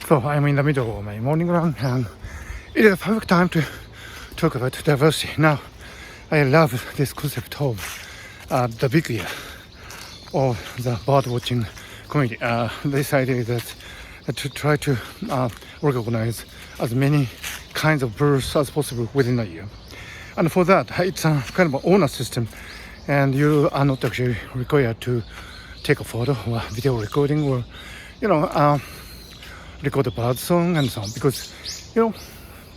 So I'm in the middle of my morning run, and it is a perfect time to talk about diversity. Now, I love this concept of the big ear of the bird watching community. This idea that to try to recognize as many kinds of birds as possible within a year. And for that, it's a kind of an owner system, and you are not actually required to take a photo or video recording or, record a bird song and so on. Because,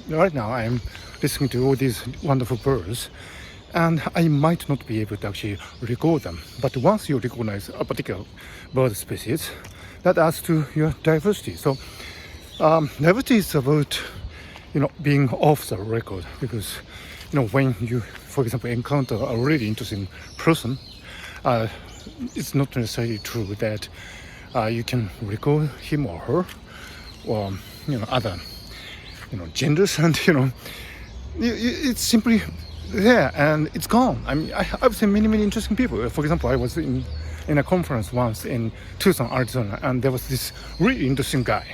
right now I'm listening to all these wonderful birds, and I might not be able to actually record them. But once you recognize a particular bird species, that adds to your diversity. So diversity is about, being off the record, because, when you, for example, encounter a really interesting person, it's not necessarily true that you can record him or her, or other genders, and it's simply there and it's gone. I mean, I've seen many interesting people. For example, I was in a conference once in Tucson, Arizona, and there was this really interesting guy,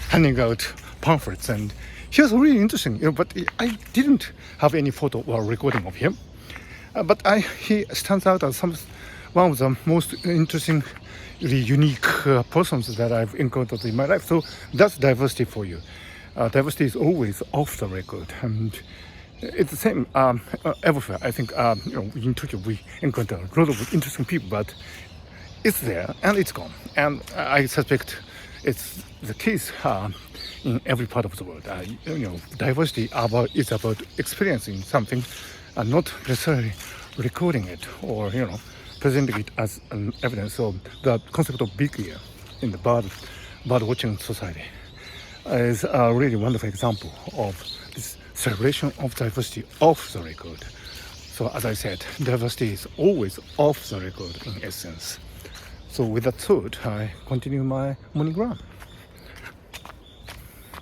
handing out pamphlets, and he was really interesting, but I didn't have any photo or recording of him. But he stands out as one of the most interesting, really unique persons that I've encountered in my life. So that's diversity for you. Diversity is always off the record, and it's the same everywhere. I think in Tokyo we encounter a lot of interesting people, but it's there and it's gone. And I suspect it's the case in every part of the world. Diversity is about experiencing something and not necessarily recording it or presenting it as an evidence. So the concept of big ear in the bird watching society is a really wonderful example of this celebration of diversity off the record. So as I said, diversity is always off the record in essence. So with that thought, I continue my morning run.